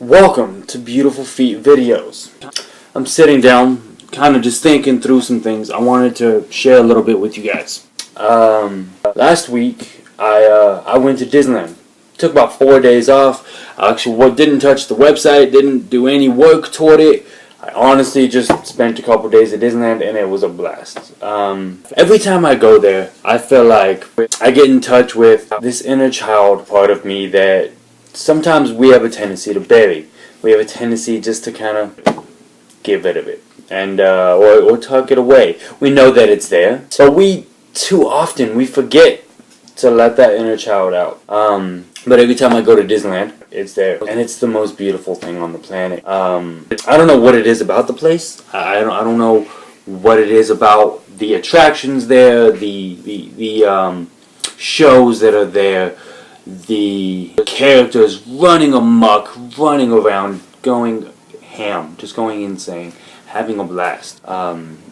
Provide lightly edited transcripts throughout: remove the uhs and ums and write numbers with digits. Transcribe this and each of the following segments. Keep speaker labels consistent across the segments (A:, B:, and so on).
A: Welcome to Beautiful Feet Videos. I'm sitting down, kind of just thinking through some things I wanted to share a little bit with you guys. Last week, I went to Disneyland. Took about 4 days off. I actually didn't touch the website, didn't do any work toward it. I honestly just spent a couple days at Disneyland and it was a blast. Every time I go there, I feel like I get in touch with this inner child part of me that sometimes we have a tendency to bury. We have a tendency just to kind of get rid of it and or tuck it away. We know that it's there, but too often we forget to let that inner child out. But every time I go to Disneyland, it's there, and it's the most beautiful thing on the planet. I don't know what it is about the place. I don't know what it is about the attractions there, the shows that are there, the characters running amok, running around, going ham, just going insane, having a blast.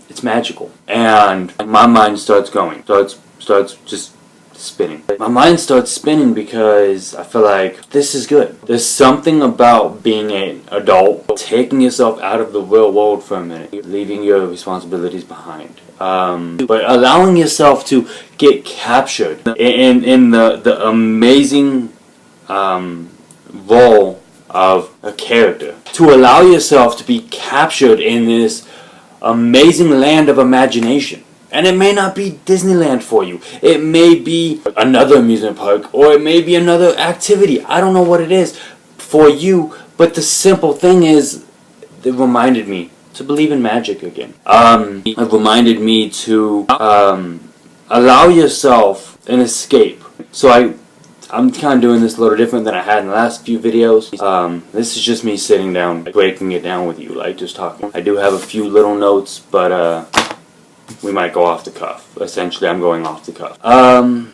A: It's magical, and my mind starts just spinning. My mind starts spinning because I feel like this is good. There's something about being an adult, taking yourself out of the real world for a minute, leaving your responsibilities behind, but allowing yourself to get captured in the amazing role of a character. To allow yourself to be captured in this amazing land of imagination. And it may not be Disneyland for you. It may be another amusement park, or it may be another activity. I don't know what it is for you, but the simple thing is, it reminded me to believe in magic again. It reminded me to allow yourself an escape. So I'm kind of doing this a little different than I had in the last few videos. This is just me sitting down, breaking it down with you, like just talking. I do have a few little notes, but we might go off the cuff. Essentially, I'm going off the cuff.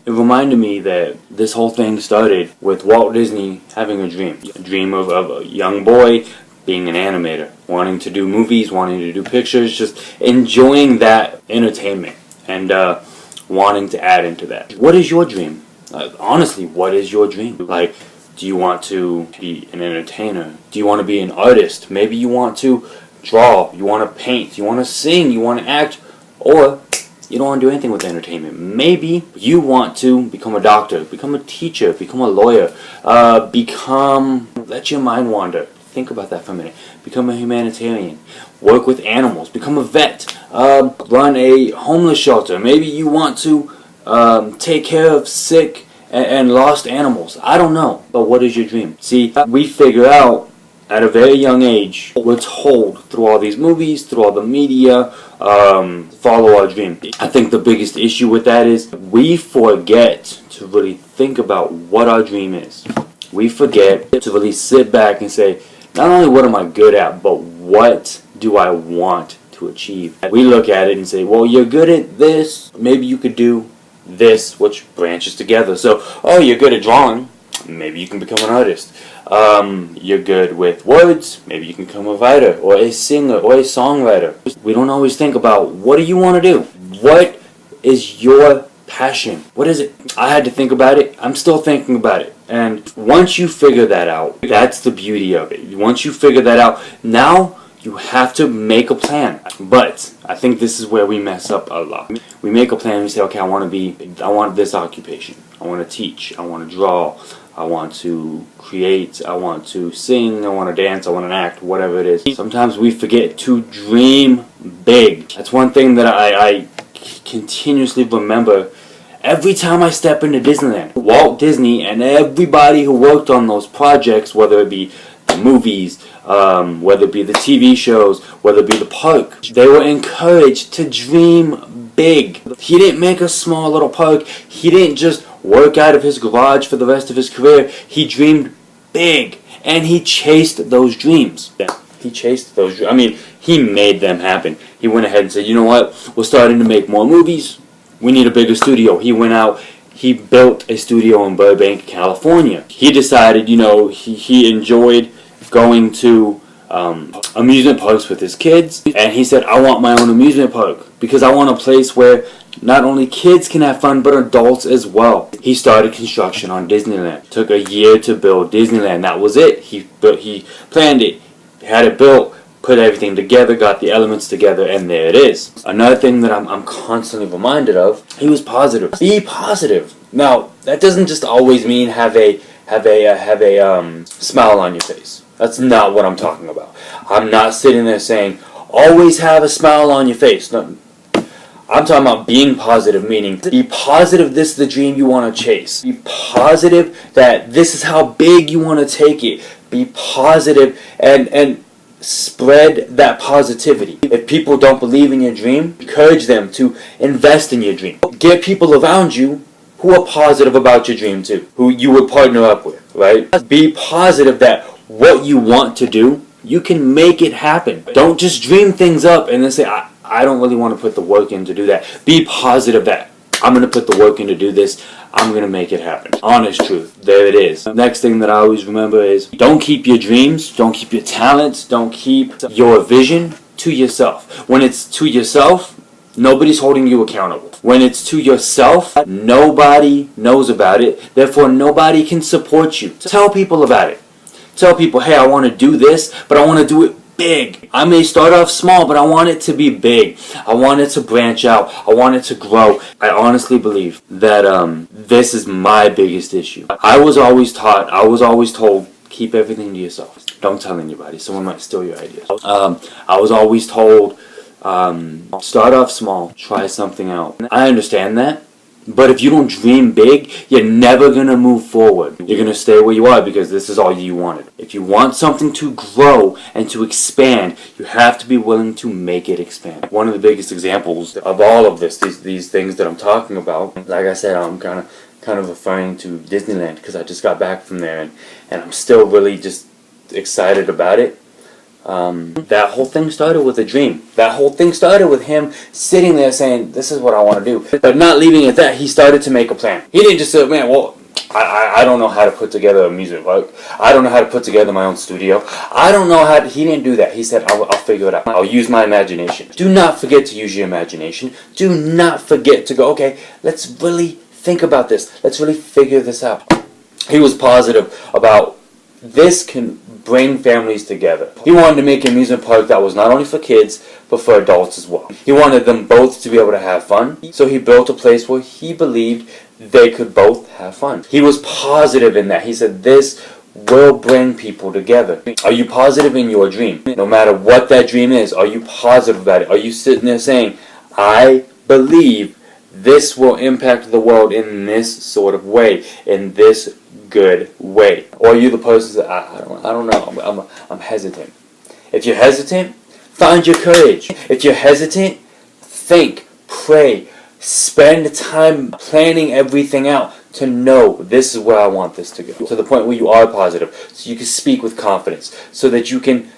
A: It reminded me that this whole thing started with Walt Disney having a dream of a young boy being an animator, wanting to do movies, wanting to do pictures, just enjoying that entertainment and wanting to add into that. What is your dream? Honestly, what is your dream? Like, do you want to be an entertainer? Do you want to be an artist? Maybe you want to draw, you want to paint, you want to sing, you want to act, or you don't want to do anything with entertainment. Maybe you want to become a doctor, become a teacher, become a lawyer, let your mind wander. Think about that for a minute. Become a humanitarian, work with animals, become a vet, run a homeless shelter. Maybe you want to take care of sick and lost animals. I don't know, but what is your dream? See, we figure out at a very young age, we're told through all these movies, through all the media, follow our dream. I think the biggest issue with that is we forget to really think about what our dream is. We forget to really sit back and say, not only what am I good at, but what do I want to achieve? We look at it and say, well, you're good at this, maybe you could do this, which branches together. So, oh, you're good at drawing, maybe you can become an artist. You're good with words, maybe you can become a writer or a singer or a songwriter. We don't always think about, what do you want to do? What is your passion? What is it? I had to think about it. I'm still thinking about it. And once you figure that out, that's the beauty of it. Once you figure that out, now you have to make a plan. But I think this is where we mess up a lot. We make a plan and we say, okay, I want this occupation. I want to teach. I want to draw. I want to create, I want to sing, I want to dance, I want to act, whatever it is. Sometimes we forget to dream big. That's one thing that I continuously remember every time I step into Disneyland. Walt Disney and everybody who worked on those projects, whether it be the movies, whether it be the TV shows, whether it be the park, they were encouraged to dream big. He didn't make a small little park. He didn't just work out of his garage for the rest of his career. He dreamed big, and he chased those dreams. He chased those dreams. I mean, he made them happen. He went ahead and said, you know what, we're starting to make more movies. We need a bigger studio. He went out, he built a studio in Burbank, California. He decided, you know, he enjoyed going to amusement parks with his kids, and he said, I want my own amusement park because I want a place where not only kids can have fun, but adults as well. He started construction on Disneyland. Took a year to build Disneyland. That was it. He planned it, had it built, put everything together, got the elements together, and there it is. Another thing that I'm constantly reminded of, he was positive. Be positive. Now, that doesn't just always mean have a smile on your face. That's not what I'm talking about. I'm not sitting there saying, always have a smile on your face. No, I'm talking about being positive, meaning be positive this is the dream you want to chase. Be positive that this is how big you want to take it. Be positive and spread that positivity. If people don't believe in your dream, encourage them to invest in your dream. Get people around you who are positive about your dream too, who you would partner up with, right? Be positive that what you want to do, you can make it happen. Don't just dream things up and then say, I don't really want to put the work in to do that. Be positive that I'm going to put the work in to do this. I'm going to make it happen. Honest truth. There it is. Next thing that I always remember is don't keep your dreams, don't keep your talents, don't keep your vision to yourself. When it's to yourself, nobody's holding you accountable. When it's to yourself, nobody knows about it. Therefore, nobody can support you. Tell people about it. Tell people, hey, I want to do this, but I want to do it big. I may start off small, but I want it to be big. I want it to branch out. I want it to grow. I honestly believe that this is my biggest issue. I was always told, keep everything to yourself. Don't tell anybody. Someone might steal your ideas. I was always told, start off small, try something out. I understand that. But if you don't dream big, you're never going to move forward. You're going to stay where you are because this is all you wanted. If you want something to grow and to expand, you have to be willing to make it expand. One of the biggest examples of all of this, these things that I'm talking about, like I said, I'm kind of referring to Disneyland because I just got back from there and I'm still really just excited about it. That whole thing started with a dream. That whole thing started with him sitting there saying, this is what I want to do. But not leaving it at that, he started to make a plan. He didn't just say, man, well, I don't know how to put together a music park. I don't know how to put together my own studio. I don't know how to... He didn't do that. He said, I'll figure it out. I'll use my imagination. Do not forget to use your imagination. Do not forget to go, okay, let's really think about this. Let's really figure this out. He was positive about this can bring families together. He wanted to make an amusement park that was not only for kids, but for adults as well. He wanted them both to be able to have fun, so he built a place where he believed they could both have fun. He was positive in that. He said, this will bring people together. Are you positive in your dream? No matter what that dream is, are you positive about it? Are you sitting there saying, I believe this will impact the world in this sort of way, in this good way? Or are you the person that I don't know, I'm hesitant. If you're hesitant, find your courage. If you're hesitant, think, pray, spend time planning everything out to know this is where I want this to go. To the point where you are positive, so you can speak with confidence, so that you can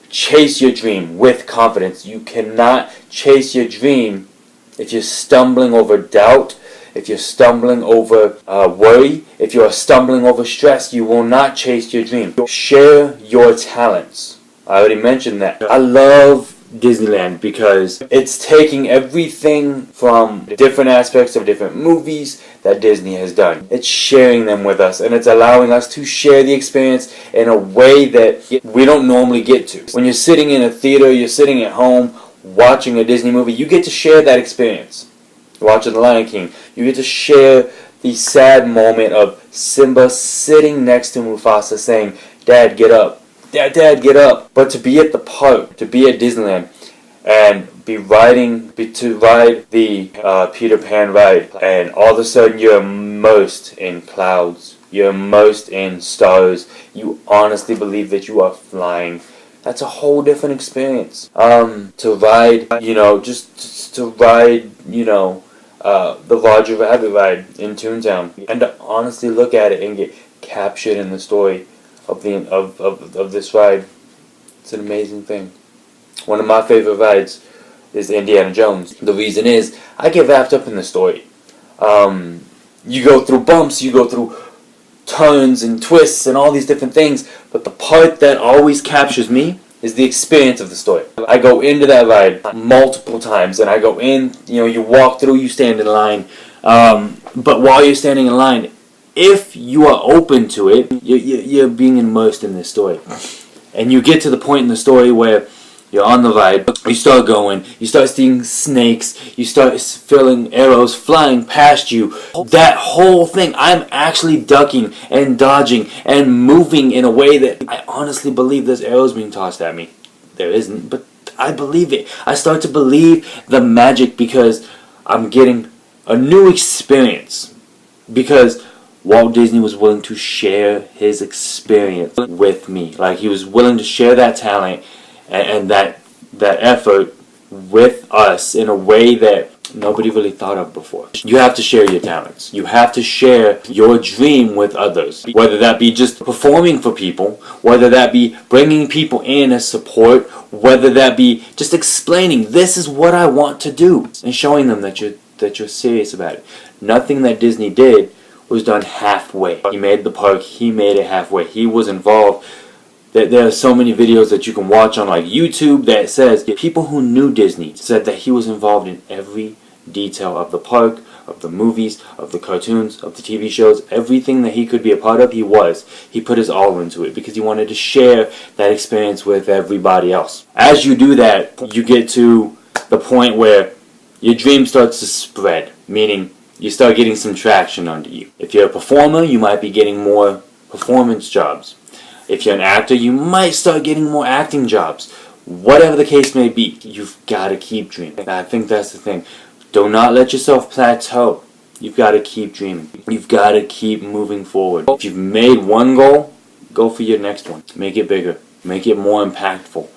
A: chase your dream with confidence. You cannot chase your dream if you're stumbling over doubt, if you're stumbling over worry, if you're stumbling over stress. You will not chase your dream. Share your talents. I already mentioned that. I love Disneyland because it's taking everything from different aspects of different movies that Disney has done. It's sharing them with us, and it's allowing us to share the experience in a way that we don't normally get to. When you're sitting in a theater, you're sitting at home watching a Disney movie, you get to share that experience. Watching The Lion King, you get to share the sad moment of Simba sitting next to Mufasa saying, Dad, get up. Dad, get up. But to be at the park, to be at Disneyland, and to ride the Peter Pan ride, and all of a sudden you're immersed in clouds, you're immersed in stars, you honestly believe that you are flying. That's a whole different experience. To ride, just to ride, the Roger Rabbit ride in Toontown, and to honestly look at it and get captured in the story of this ride. It's an amazing thing. One of my favorite rides is Indiana Jones. The reason is I get wrapped up in the story. You go through bumps, you go through turns and twists and all these different things, but the part that always captures me is the experience of the story. I go into that ride multiple times, and I go in, you walk through, you stand in line, but while you're standing in line, if you are open to it, you're being immersed in this story. And you get to the point in the story where you're on the ride, you start going, you start seeing snakes, you start feeling arrows flying past you. That whole thing, I'm actually ducking and dodging and moving in a way that I honestly believe there's arrows being tossed at me. There isn't, but I believe it. I start to believe the magic because I'm getting a new experience. Because Walt Disney was willing to share his experience with me. Like, he was willing to share that talent and that effort with us in a way that nobody really thought of before. You have to share your talents. You have to share your dream with others. Whether that be just performing for people, whether that be bringing people in as support, whether that be just explaining, this is what I want to do, and showing them that you're serious about it. Nothing that Disney did was done halfway. He made the park, he made it halfway. He was involved. There are so many videos that you can watch on like YouTube that says people who knew Disney said that he was involved in every detail of the park, of the movies, of the cartoons, of the TV shows. Everything that he could be a part of, he was. He put his all into it because he wanted to share that experience with everybody else. As you do that, you get to the point where your dream starts to spread, meaning you start getting some traction under you. If you're a performer, you might be getting more performance jobs. If you're an actor, you might start getting more acting jobs. Whatever the case may be, you've got to keep dreaming. I think that's the thing. Do not let yourself plateau. You've got to keep dreaming. You've got to keep moving forward. If you've made one goal, go for your next one. Make it bigger. Make it more impactful.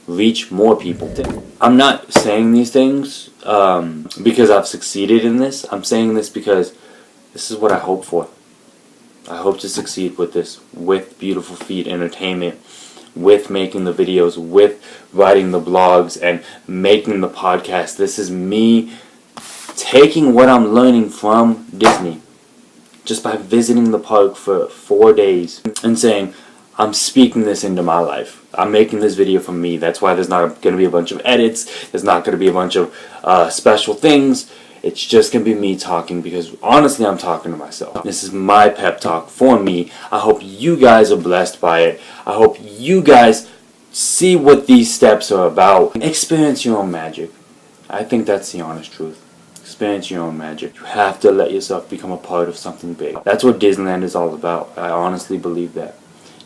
A: Reach more people. I'm not saying these things because I've succeeded in this. I'm saying this because this is what I hope for. I hope to succeed with this, with Beautiful Feet Entertainment, with making the videos, with writing the blogs, and making the podcast. This is me taking what I'm learning from Disney, just by visiting the park for 4 days, and saying, I'm speaking this into my life. I'm making this video for me. That's why there's not going to be a bunch of edits. There's not going to be a bunch of special things. It's just going to be me talking because honestly I'm talking to myself. This is my pep talk for me. I hope you guys are blessed by it. I hope you guys see what these steps are about. Experience your own magic. I think that's the honest truth. Experience your own magic. You have to let yourself become a part of something big. That's what Disneyland is all about. I honestly believe that.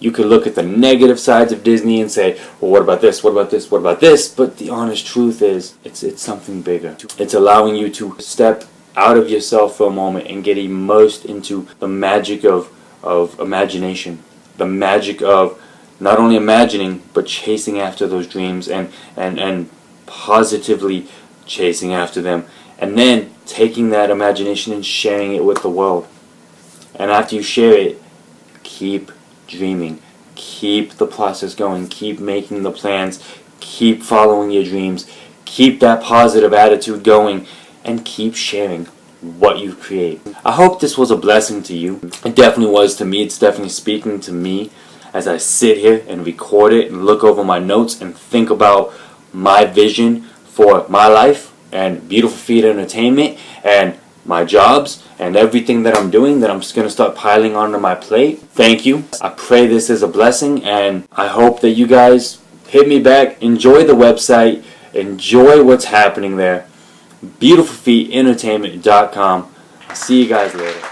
A: You could look at the negative sides of Disney and say, well, what about this, what about this, what about this? But the honest truth is, it's something bigger. It's allowing you to step out of yourself for a moment and get immersed into the magic of imagination. The magic of not only imagining, but chasing after those dreams and positively chasing after them. And then taking that imagination and sharing it with the world. And after you share it, keep dreaming. Keep the process going. Keep making the plans. Keep following your dreams. Keep that positive attitude going. And keep sharing what you create. I hope this was a blessing to you. It definitely was to me. It's definitely speaking to me as I sit here and record it and look over my notes and think about my vision for my life and Beautiful Feet Entertainment and my jobs and everything that I'm doing that I'm just going to start piling onto my plate. Thank you. I pray this is a blessing, and I hope that you guys hit me back. Enjoy the website. Enjoy what's happening there. BeautifulFeetEntertainment.com. See you guys later.